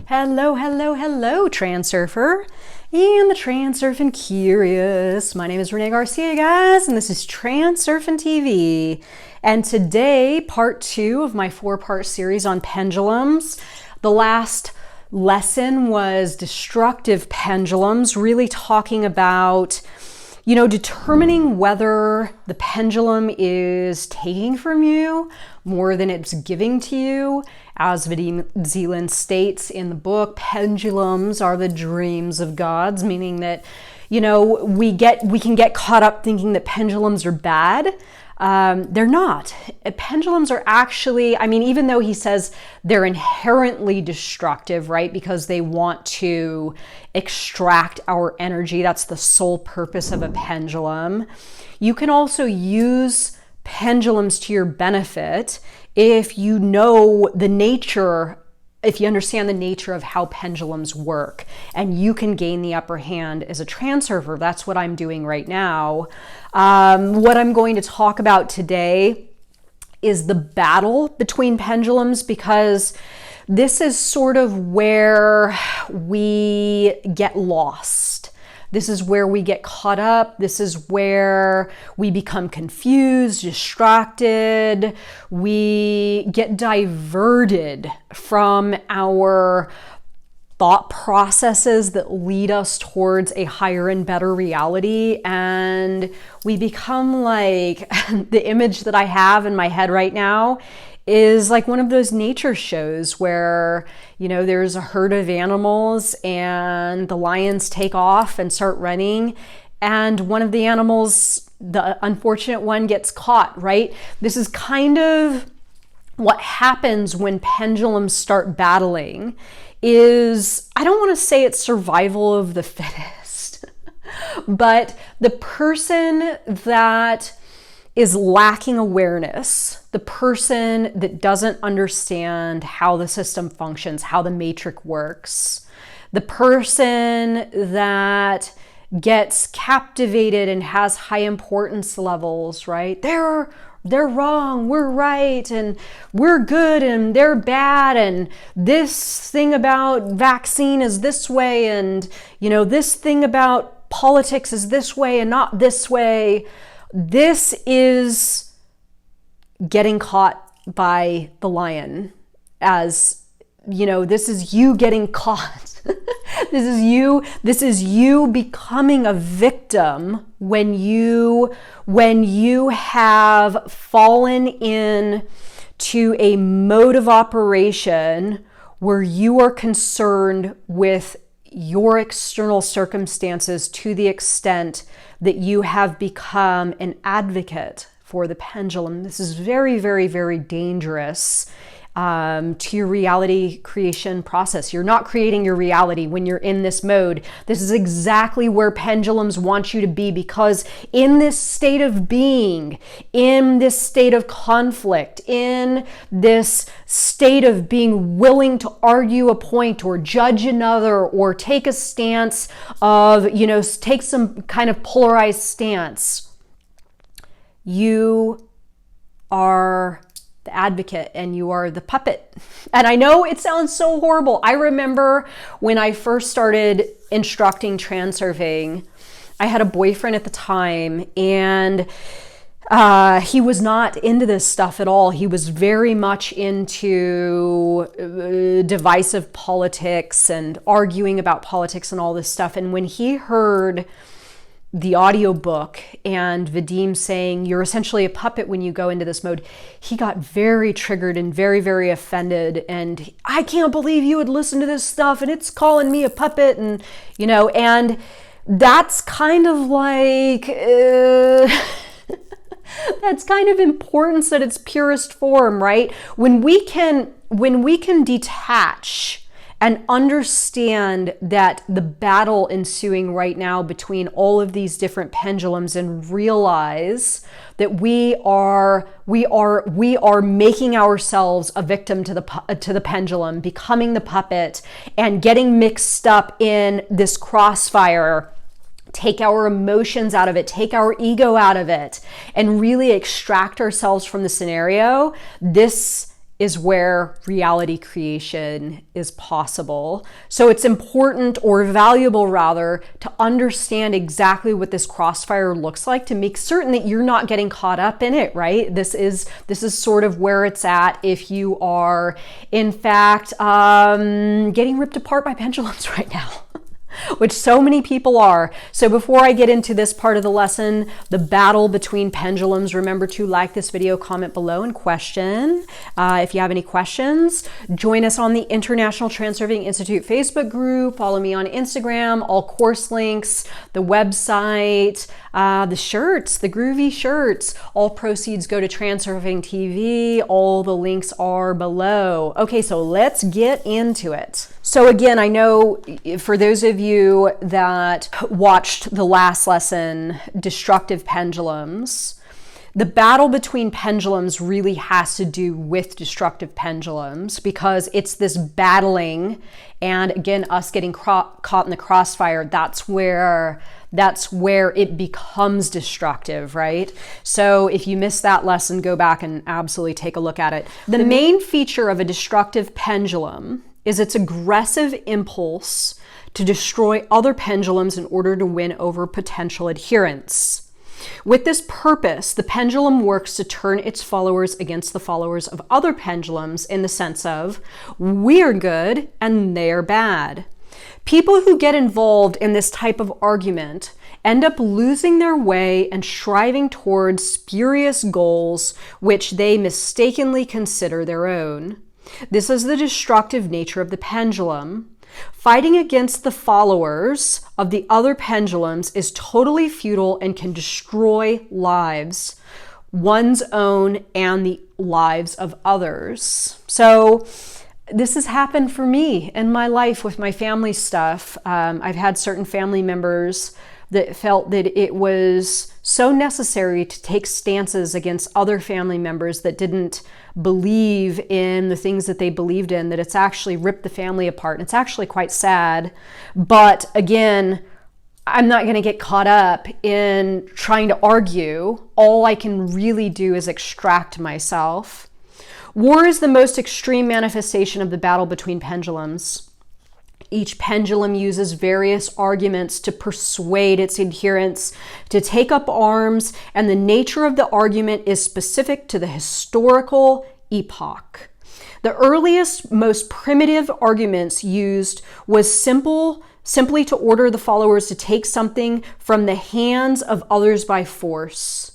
Hello, hello, hello, Transurfer and the Transurfing Curious. My name is Renee Garcia, guys, and this is TransurfingTV. And today, part 2 of my 4-part series on pendulums. The last lesson was destructive pendulums, really talking about, determining whether the pendulum is taking from you more than it's giving to you. As Vadim Zeland states in the book, pendulums are the dreams of gods, meaning that, we can get caught up thinking that pendulums are bad. They're not. Pendulums are actually, even though he says they're inherently destructive, right? Because they want to extract our energy. That's the sole purpose of a pendulum. You can also use pendulums to your benefit if you know the nature, if you understand the nature of how pendulums work, and you can gain the upper hand as a transurfer. That's what I'm doing right now. What I'm going to talk about today is the battle between pendulums, because this is sort of where we get lost. This is where we get caught up. This is where we become confused, distracted. We get diverted from our thought processes that lead us towards a higher and better reality. And we become like, the image that I have in my head right now is like one of those nature shows where, there's a herd of animals and the lions take off and start running, and one of the animals, the unfortunate one, gets caught, right? This is kind of what happens when pendulums start battling. Is, I don't want to say it's survival of the fittest, but the person that is lacking awareness, the person that doesn't understand how the system functions, how the matrix works, the person that gets captivated and has high importance levels, right? They're wrong, we're right, and we're good and they're bad, and this thing about vaccine is this way, and this thing about politics is this way and not this way. This is getting caught by the lion. This is you getting caught. This is you becoming a victim when you have fallen in to a mode of operation where you are concerned with your external circumstances to the extent that you have become an advocate for the pendulum. This is very, very, very dangerous to your reality creation process. You're not creating your reality when you're in this mode. This is exactly where pendulums want you to be, because in this state of being, in this state of conflict, in this state of being willing to argue a point or judge another or take a stance of, take some kind of polarized stance, you are the advocate and you are the puppet. And I know it sounds so horrible. I remember when I first started instructing transurfing, I had a boyfriend at the time, and he was not into this stuff at all. He was very much into divisive politics and arguing about politics and all this stuff. And when he heard the audiobook and Vadim saying you're essentially a puppet when you go into this mode, he got very triggered and very, very offended. And I can't believe you would listen to this stuff, and it's calling me a puppet, and and that's kind of like that's kind of importance at its purest form, right? When we can detach and understand that the battle ensuing right now between all of these different pendulums, and realize that we are making ourselves a victim to the pendulum, becoming the puppet, and getting mixed up in this crossfire. Take our emotions out of it, take our ego out of it, and really extract ourselves from the scenario. This is where reality creation is possible. So it's important, or valuable rather, to understand exactly what this crossfire looks like to make certain that you're not getting caught up in it, right? This is sort of where it's at if you are, in fact, getting ripped apart by pendulums right now. Which so many people are. So before I get into this part of the lesson, the battle between pendulums, remember to like this video, comment below, and question. If you have any questions, join us on the International Transurfing Institute Facebook group. Follow me on Instagram, all course links, the website, the shirts, the groovy shirts. All proceeds go to TransurfingTV. All the links are below. Okay, so let's get into it. So again, I know for those of you that watched the last lesson, Destructive Pendulums, the battle between pendulums really has to do with destructive pendulums, because it's this battling, and again, us getting caught in the crossfire, that's where it becomes destructive, right? So if you missed that lesson, go back and absolutely take a look at it. The main feature of a destructive pendulum is its aggressive impulse to destroy other pendulums in order to win over potential adherents. With this purpose, the pendulum works to turn its followers against the followers of other pendulums, in the sense of, we're good and they're bad. People who get involved in this type of argument end up losing their way and striving towards spurious goals which they mistakenly consider their own. This is the destructive nature of the pendulum. Fighting against the followers of the other pendulums is totally futile and can destroy lives, one's own and the lives of others. So this has happened for me in my life with my family stuff. I've had certain family members that felt that it was so necessary to take stances against other family members that didn't believe in the things that they believed in, that it's actually ripped the family apart. And it's actually quite sad. But again, I'm not going to get caught up in trying to argue. All I can really do is extract myself. War is the most extreme manifestation of the battle between pendulums. Each pendulum uses various arguments to persuade its adherents to take up arms, and the nature of the argument is specific to the historical epoch. The earliest, most primitive arguments used was simply to order the followers to take something from the hands of others by force.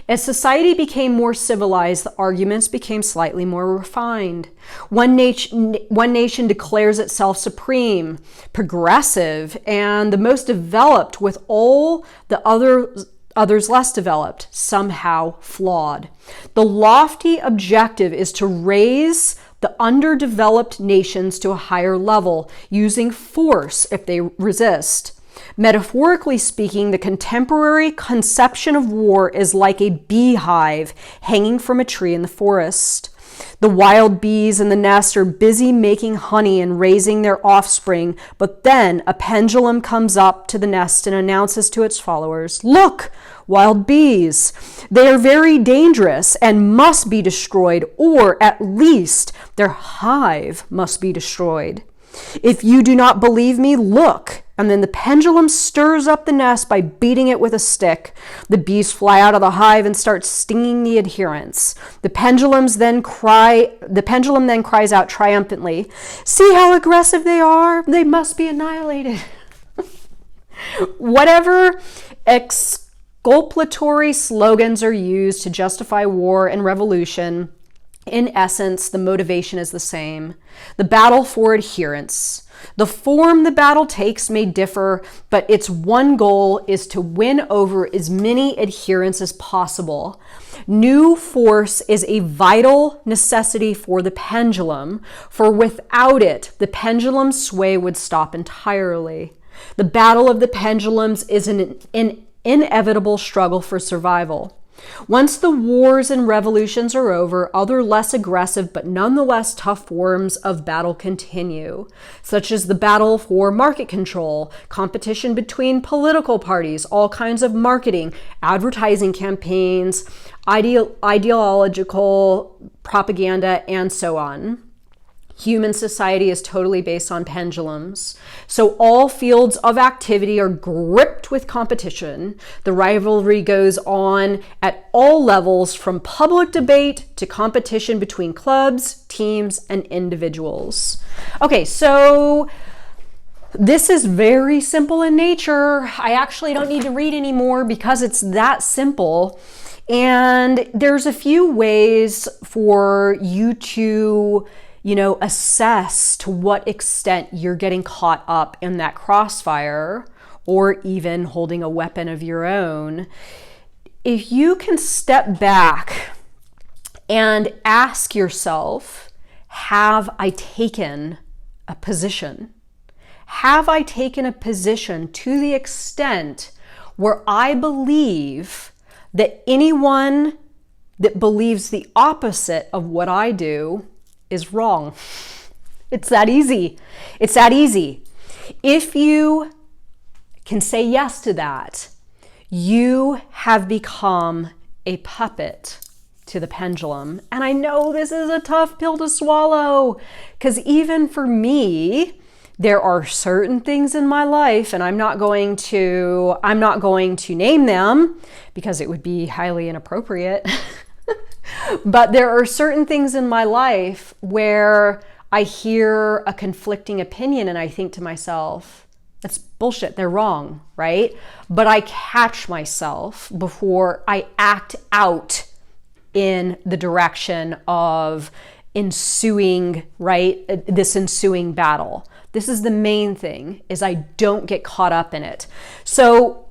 As society became more civilized, the arguments became slightly more refined. One nation declares itself supreme, progressive, and the most developed, with all the others less developed, somehow flawed. The lofty objective is to raise the underdeveloped nations to a higher level, using force if they resist. Metaphorically speaking, the contemporary conception of war is like a beehive hanging from a tree in the forest. The wild bees in the nest are busy making honey and raising their offspring, but then a pendulum comes up to the nest and announces to its followers, "Look, wild bees! They are very dangerous and must be destroyed, or at least their hive must be destroyed. If you do not believe me, look." And then the pendulum stirs up the nest by beating it with a stick. The bees fly out of the hive and start stinging the adherents. The pendulum then cries out triumphantly, "See how aggressive they are? They must be annihilated." Whatever exculpatory slogans are used to justify war and revolution, in essence, the motivation is the same: the battle for adherence. The form the battle takes may differ, but its one goal is to win over as many adherents as possible. New force is a vital necessity for the pendulum, for without it, the pendulum's sway would stop entirely. The battle of the pendulums is an inevitable struggle for survival. Once the wars and revolutions are over, other less aggressive but nonetheless tough forms of battle continue, such as the battle for market control, competition between political parties, all kinds of marketing, advertising campaigns, ideological propaganda, and so on. Human society is totally based on pendulums. So all fields of activity are gripped with competition. The rivalry goes on at all levels, from public debate to competition between clubs, teams, and individuals. Okay, so this is very simple in nature. I actually don't need to read anymore because it's that simple. And there's a few ways for you to assess to what extent you're getting caught up in that crossfire or even holding a weapon of your own. If you can step back and ask yourself, have I taken a position? Have I taken a position to the extent where I believe that anyone that believes the opposite of what I do is wrong? It's that easy. It's that easy. If you can say yes to that, you have become a puppet to the pendulum. And I know this is a tough pill to swallow, because even for me, there are certain things in my life, and I'm not going to name them because it would be highly inappropriate. But there are certain things in my life where I hear a conflicting opinion and I think to myself, that's bullshit, they're wrong, right? But I catch myself before I act out in the direction of ensuing, right? This ensuing battle. This is the main thing, is I don't get caught up in it. So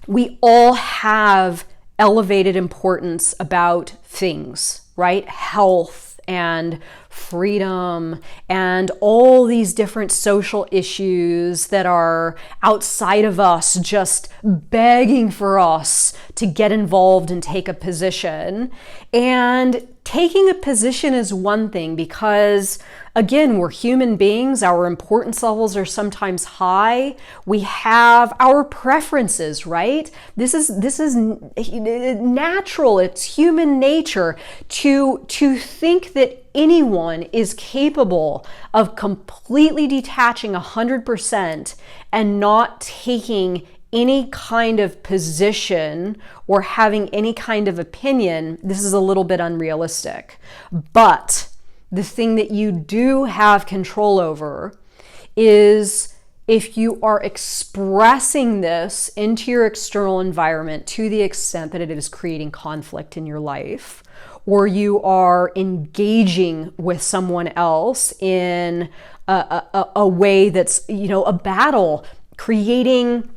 we all have elevated importance about things, right? Health and freedom and all these different social issues that are outside of us, just begging for us to get involved and take a position. And taking a position is one thing, because again, we're human beings. Our importance levels are sometimes high. We have our preferences, right? This is natural. It's human nature to think that anyone is capable of completely detaching 100% and not taking any kind of position or having any kind of opinion. This is a little bit unrealistic. But the thing that you do have control over is if you are expressing this into your external environment to the extent that it is creating conflict in your life, or you are engaging with someone else in a way that's, a battle, creating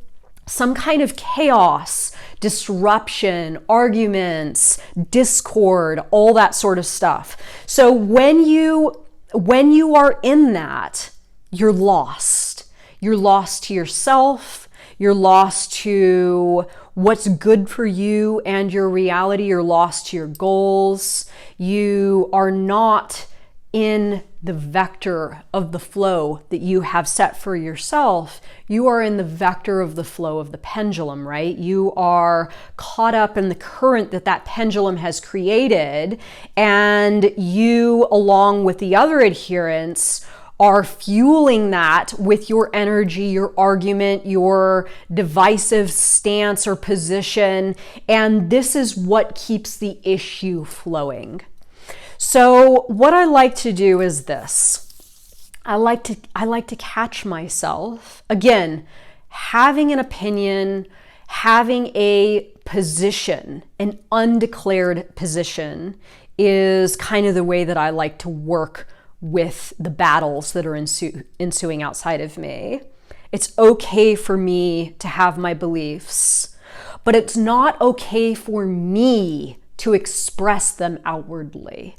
some kind of chaos, disruption, arguments, discord, all that sort of stuff. So when you are in that, you're lost. You're lost to yourself. You're lost to what's good for you and your reality. You're lost to your goals. You are not in the vector of the flow that you have set for yourself. You are in the vector of the flow of the pendulum, right? You are caught up in the current that pendulum has created, and you, along with the other adherents, are fueling that with your energy, your argument, your divisive stance or position, and this is what keeps the issue flowing. So what I like to do is this. I like to catch myself. Again, having an opinion, having a position, an undeclared position, is kind of the way that I like to work with the battles that are ensuing outside of me. It's okay for me to have my beliefs, but it's not okay for me to express them outwardly.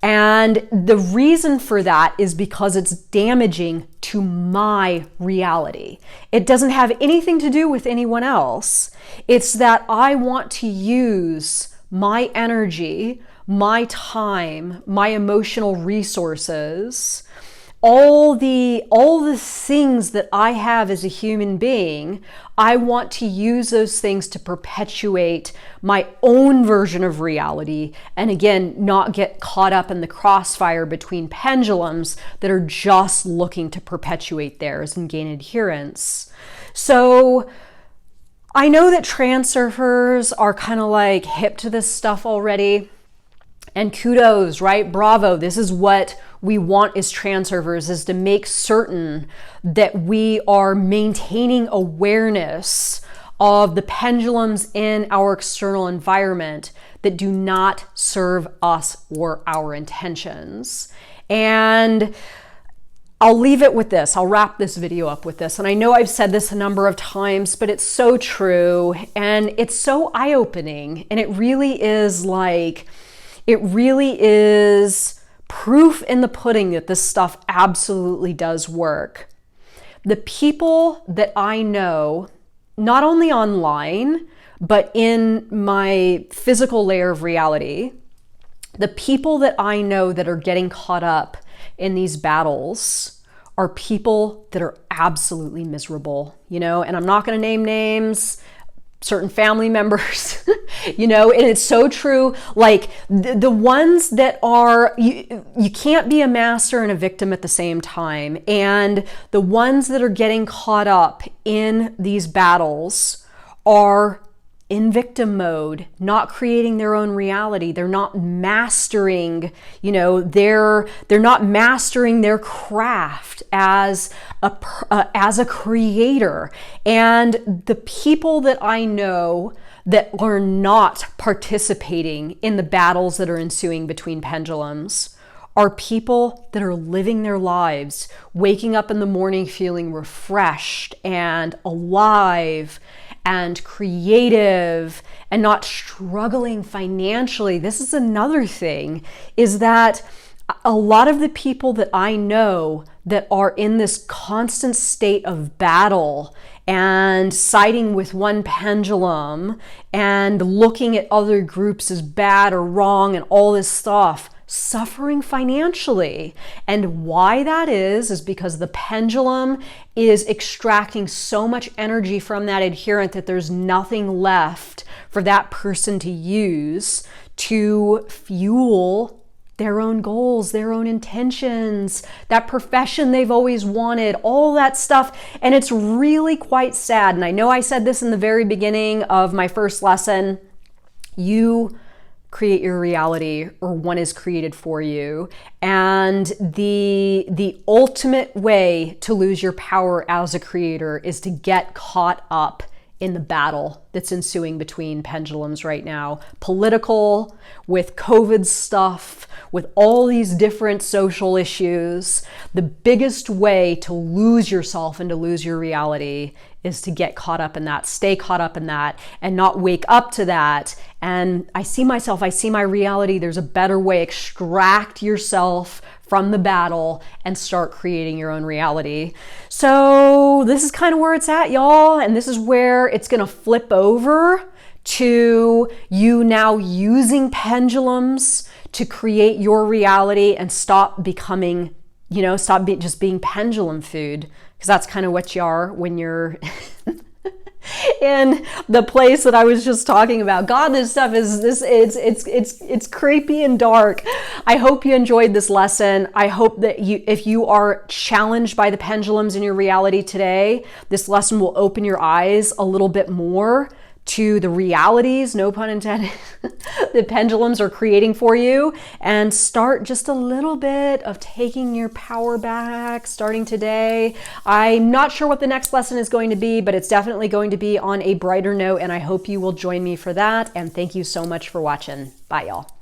And the reason for that is because it's damaging to my reality. It doesn't have anything to do with anyone else. It's that I want to use my energy, my time, my emotional resources, all the things that I have as a human being, I want to use those things to perpetuate my own version of reality. And again, not get caught up in the crossfire between pendulums that are just looking to perpetuate theirs and gain adherence. So I know that transurfers are kind of like hip to this stuff already. And kudos, right? Bravo. This is what we want as transurfers, is to make certain that we are maintaining awareness of the pendulums in our external environment that do not serve us or our intentions. And I'll leave it with this. I'll wrap this video up with this. And I know I've said this a number of times, but it's so true and it's so eye-opening. And it really is proof in the pudding that this stuff absolutely does work. The people that I know, not only online, but in my physical layer of reality, the people that I know that are getting caught up in these battles are people that are absolutely miserable, and I'm not going to name names, certain family members, and it's so true. Like the ones that are, you can't be a master and a victim at the same time. And the ones that are getting caught up in these battles are in victim mode, not creating their own reality. They're not mastering, they're not mastering their craft as a creator. And the people that I know that are not participating in the battles that are ensuing between pendulums are people that are living their lives, waking up in the morning feeling refreshed and alive and creative and not struggling financially. This is another thing, is that a lot of the people that I know that are in this constant state of battle and siding with one pendulum and looking at other groups as bad or wrong and all this stuff, suffering financially. And why that is because the pendulum is extracting so much energy from that adherent that there's nothing left for that person to use to fuel their own goals, their own intentions, that profession they've always wanted, all that stuff. And it's really quite sad. And I know I said this in the very beginning of my first lesson. You create your reality, or one is created for you. And the ultimate way to lose your power as a creator is to get caught up in the battle that's ensuing between pendulums right now. Political, with COVID stuff, with all these different social issues. The biggest way to lose yourself and to lose your reality is to get caught up in that, stay caught up in that, and not wake up to that. And I see myself, I see my reality. There's a better way. Extract yourself from the battle and start creating your own reality. So this is kind of where it's at, y'all. And this is where it's going to flip over to you now using pendulums to create your reality and stop becoming, just being pendulum food. Because that's kind of what you are when you're in the place that I was just talking about. God, this stuff is it's creepy and dark. I hope you enjoyed this lesson. I hope that if you are challenged by the pendulums in your reality today, this lesson will open your eyes a little bit more to the realities, no pun intended, the pendulums are creating for you, and start just a little bit of taking your power back starting today. I'm not sure what the next lesson is going to be, but it's definitely going to be on a brighter note, and I hope you will join me for that. And thank you so much for watching. Bye, y'all.